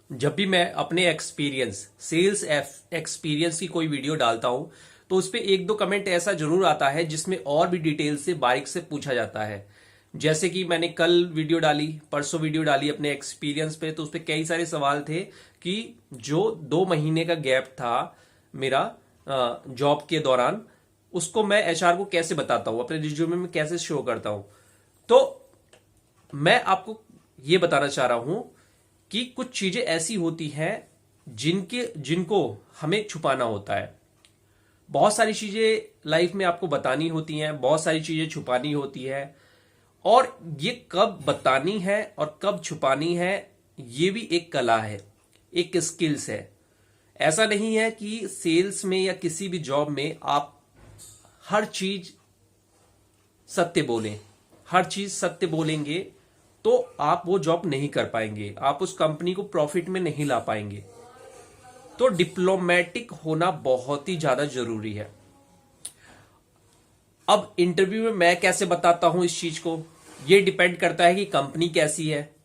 जब भी मैं अपने सेल्स एक्सपीरियंस की कोई वीडियो डालता हूं तो उस पे एक दो कमेंट ऐसा जरूर आता है जिसमें और भी डिटेल से बारीक से पूछा जाता है। जैसे कि मैंने कल वीडियो डाली, परसों वीडियो डाली अपने एक्सपीरियंस पे, तो उस पे कई सारे सवाल थे कि जो 2 महीने का गैप था मेरा जॉब के दौरान, उसको मैं एचआर को कैसे बताता हूं, अपने रिज्यूमे में कैसे शो करता हूं। तो मैं आपको ये बताना चाह रहा हूं कि कुछ चीजें ऐसी होती हैं जिनको हमें छुपाना होता है। बहुत सारी चीजें लाइफ में आपको बतानी होती हैं, बहुत सारी चीजें छुपानी होती है, और ये कब बतानी है और कब छुपानी है ये भी एक कला है, एक स्किल्स है। ऐसा नहीं है कि सेल्स में या किसी भी जॉब में आप हर चीज सत्य बोलें। हर चीज सत्य बोलेंगे तो आप वो जॉब नहीं कर पाएंगे, आप उस कंपनी को प्रॉफिट में नहीं ला पाएंगे। तो डिप्लोमेटिक होना बहुत ही ज्यादा जरूरी है। अब इंटरव्यू में मैं कैसे बताता हूं इस चीज को, ये डिपेंड करता है कि कंपनी कैसी है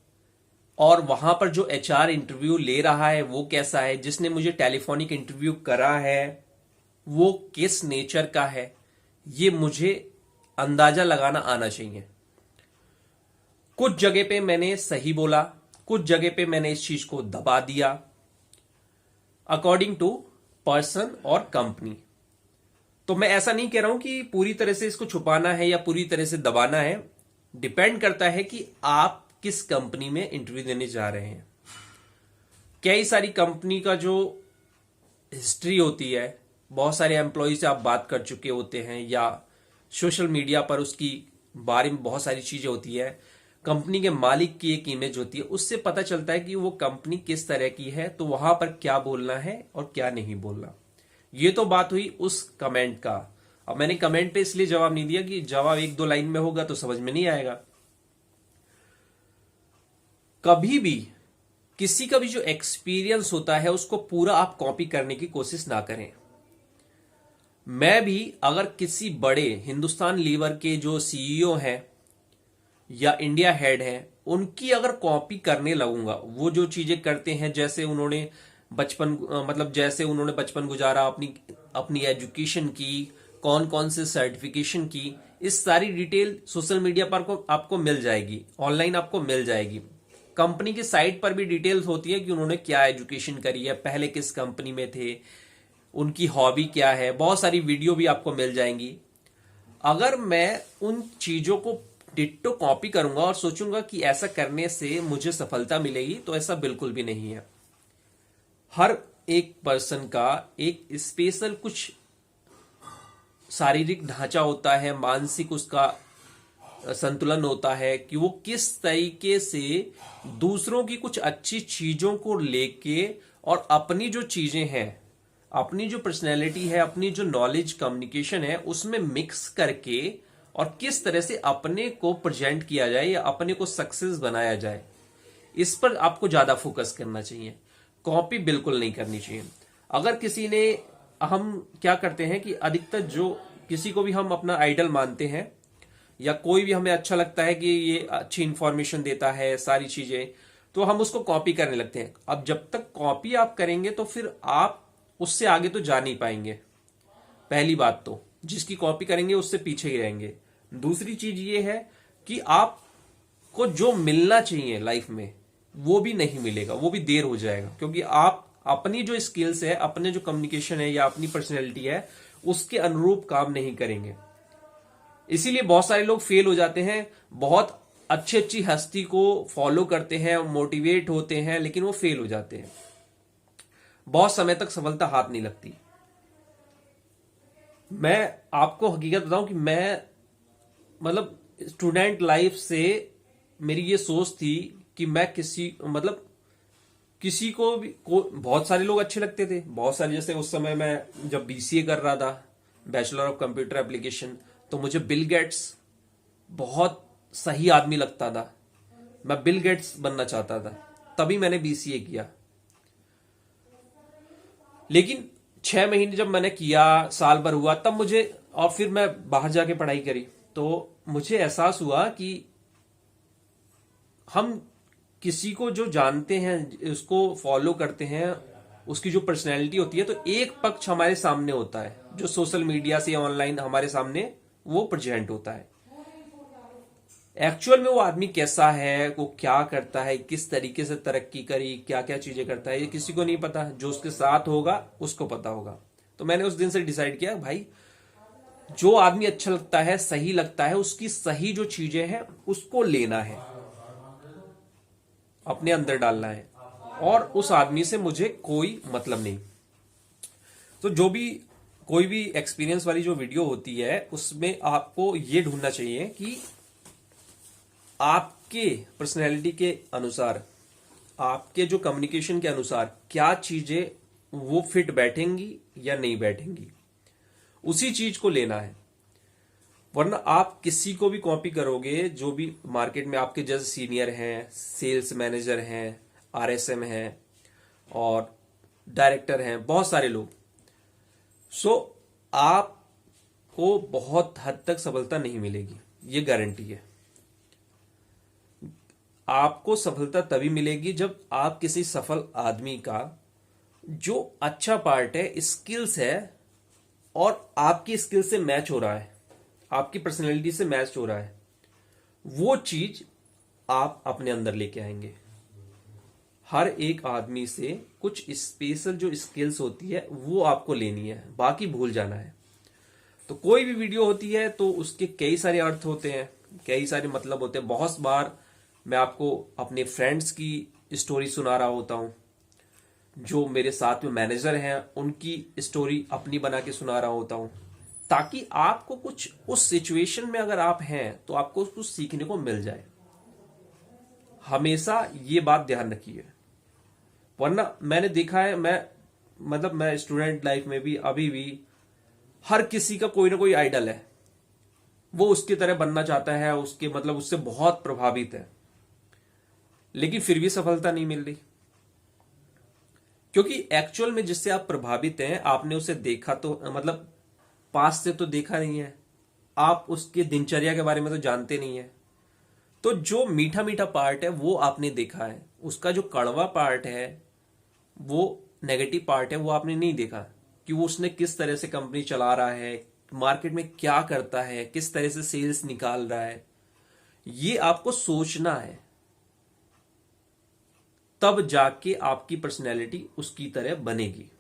और वहां पर जो एचआर इंटरव्यू ले रहा है वो कैसा है, जिसने मुझे टेलीफोनिक इंटरव्यू करा है वो किस नेचर का है, ये मुझे अंदाजा लगाना आना चाहिए। कुछ जगह पे मैंने सही बोला, कुछ जगह पे मैंने इस चीज को दबा दिया, अकॉर्डिंग टू पर्सन और कंपनी। तो मैं ऐसा नहीं कह रहा हूं कि पूरी तरह से इसको छुपाना है या पूरी तरह से दबाना है। डिपेंड करता है कि आप किस कंपनी में इंटरव्यू देने जा रहे हैं। कई सारी कंपनी का जो हिस्ट्री होती है, बहुत सारे एम्प्लॉय से आप बात कर चुके होते हैं या सोशल मीडिया पर उसकी बारे में बहुत सारी चीजें होती है, कंपनी के मालिक की एक इमेज होती है, उससे पता चलता है कि वो कंपनी किस तरह की है, तो वहां पर क्या बोलना है और क्या नहीं बोलना। ये तो बात हुई उस कमेंट का। अब मैंने कमेंट पे इसलिए जवाब नहीं दिया कि जवाब एक दो लाइन में होगा तो समझ में नहीं आएगा। कभी भी किसी का भी जो एक्सपीरियंस होता है उसको पूरा आप कॉपी करने की कोशिश ना करें। मैं भी अगर किसी बड़े हिंदुस्तान लीवर के जो सीईओ हैं या इंडिया हेड हैं उनकी अगर कॉपी करने लगूंगा, वो जो चीजें करते हैं, जैसे उन्होंने जैसे उन्होंने बचपन गुजारा, अपनी अपनी एजुकेशन की, कौन कौन से सर्टिफिकेशन की, इस सारी डिटेल सोशल मीडिया पर आपको मिल जाएगी, ऑनलाइन आपको मिल जाएगी। कंपनी की साइट पर भी डिटेल्स होती है कि उन्होंने क्या एजुकेशन करी है, पहले किस कंपनी में थे, उनकी हॉबी क्या है, बहुत सारी वीडियो भी आपको मिल जाएंगी। अगर मैं उन चीजों को डिट्टो कॉपी करूंगा और सोचूंगा कि ऐसा करने से मुझे सफलता मिलेगी, तो ऐसा बिल्कुल भी नहीं है। हर एक पर्सन का एक स्पेशल कुछ शारीरिक ढांचा होता है, मानसिक उसका संतुलन होता है कि वो किस तरीके से दूसरों की कुछ अच्छी चीजों को लेके और अपनी जो चीजें हैं, अपनी जो पर्सनैलिटी है, अपनी जो नॉलेज कम्युनिकेशन है, उसमें मिक्स करके और किस तरह से अपने को प्रेजेंट किया जाए या अपने को सक्सेस बनाया जाए, इस पर आपको ज्यादा फोकस करना चाहिए। कॉपी बिल्कुल नहीं करनी चाहिए। अगर किसी ने, हम क्या करते हैं कि अधिकतर जो किसी को भी हम अपना आइडल मानते हैं या कोई भी हमें अच्छा लगता है कि ये अच्छी इंफॉर्मेशन देता है सारी चीजें, तो हम उसको कॉपी करने लगते हैं। अब जब तक कॉपी आप करेंगे तो फिर आप उससे आगे तो जा नहीं पाएंगे। पहली बात तो जिसकी कॉपी करेंगे उससे पीछे ही रहेंगे। दूसरी चीज ये है कि आपको जो मिलना चाहिए लाइफ में वो भी नहीं मिलेगा, वो भी देर हो जाएगा, क्योंकि आप अपनी जो स्किल्स है, अपने जो कम्युनिकेशन है या अपनी पर्सनैलिटी है, उसके अनुरूप काम नहीं करेंगे। इसीलिए बहुत सारे लोग फेल हो जाते हैं। बहुत अच्छी अच्छी हस्ती को फॉलो करते हैं, मोटिवेट होते हैं, लेकिन वो फेल हो जाते हैं। बहुत समय तक सफलता हाथ नहीं लगती। मैं आपको हकीकत बताऊं कि मैं स्टूडेंट लाइफ से मेरी ये सोच थी कि मैं किसी को भी बहुत सारे लोग अच्छे लगते थे, बहुत सारे। जैसे उस समय मैं जब बीसीए कर रहा था, बैचलर ऑफ कंप्यूटर एप्लीकेशन, तो मुझे बिल गेट्स बहुत सही आदमी लगता था। मैं बिल गेट्स बनना चाहता था, तभी मैंने बीसीए किया। लेकिन 6 महीने जब मैंने किया, साल भर हुआ, तब मुझे, और फिर मैं बाहर जाके पढ़ाई करी, तो मुझे एहसास हुआ कि हम किसी को जो जानते हैं, उसको फॉलो करते हैं, उसकी जो पर्सनैलिटी होती है, तो एक पक्ष हमारे सामने होता है जो सोशल मीडिया से ऑनलाइन हमारे सामने वो प्रेजेंट होता है। एक्चुअल में वो आदमी कैसा है, वो क्या करता है, किस तरीके से तरक्की करी, क्या क्या चीजें करता है, ये किसी को नहीं पता। जो उसके साथ होगा उसको पता होगा। तो मैंने उस दिन से डिसाइड किया, भाई जो आदमी अच्छा लगता है, सही लगता है, उसकी सही जो चीजें हैं उसको लेना है, अपने अंदर डालना है, और उस आदमी से मुझे कोई मतलब नहीं। तो जो भी कोई भी एक्सपीरियंस वाली जो वीडियो होती है उसमें आपको ये ढूंढना चाहिए कि आपके पर्सनैलिटी के अनुसार, आपके जो कम्युनिकेशन के अनुसार क्या चीजें वो फिट बैठेंगी या नहीं बैठेंगी, उसी चीज को लेना है। वरना आप किसी को भी कॉपी करोगे, जो भी मार्केट में आपके जैसे सीनियर हैं, सेल्स मैनेजर हैं, आरएसएम हैं और डायरेक्टर हैं, बहुत सारे लोग, सो आपको बहुत हद तक सफलता नहीं मिलेगी, ये गारंटी है। आपको सफलता तभी मिलेगी जब आप किसी सफल आदमी का जो अच्छा पार्ट है, स्किल्स है, और आपकी स्किल से मैच हो रहा है, आपकी पर्सनैलिटी से मैच हो रहा है, वो चीज आप अपने अंदर लेके आएंगे। हर एक आदमी से कुछ स्पेशल जो स्किल्स होती है वो आपको लेनी है, बाकी भूल जाना है। तो कोई भी वीडियो होती है तो उसके कई सारे अर्थ होते हैं, कई सारे मतलब होते हैं। बहुत बार मैं आपको अपने फ्रेंड्स की स्टोरी सुना रहा होता हूं, जो मेरे साथ में मैनेजर हैं उनकी स्टोरी अपनी बना के सुना रहा होता हूं, ताकि आपको कुछ उस सिचुएशन में अगर आप हैं तो आपको कुछ सीखने को मिल जाए। हमेशा ये बात ध्यान रखिए, वरना मैंने देखा है, मैं स्टूडेंट लाइफ में भी अभी भी हर किसी का कोई ना कोई आइडल है, वो उसकी तरह बनना चाहता है, उसके मतलब उससे बहुत प्रभावित है, लेकिन फिर भी सफलता नहीं मिल रही। क्योंकि एक्चुअल में जिससे आप प्रभावित हैं, आपने उसे देखा तो मतलब पास से तो देखा नहीं है, आप उसके दिनचर्या के बारे में तो जानते नहीं है। तो जो मीठा मीठा पार्ट है वो आपने देखा है, उसका जो कड़वा पार्ट है, वो नेगेटिव पार्ट है, वो आपने नहीं देखा कि वो उसने किस तरह से कंपनी चला रहा है, मार्केट में क्या करता है, किस तरह से सेल्स निकाल रहा है। ये आपको सोचना है, तब जाके आपकी पर्सनैलिटी उसकी तरह बनेगी।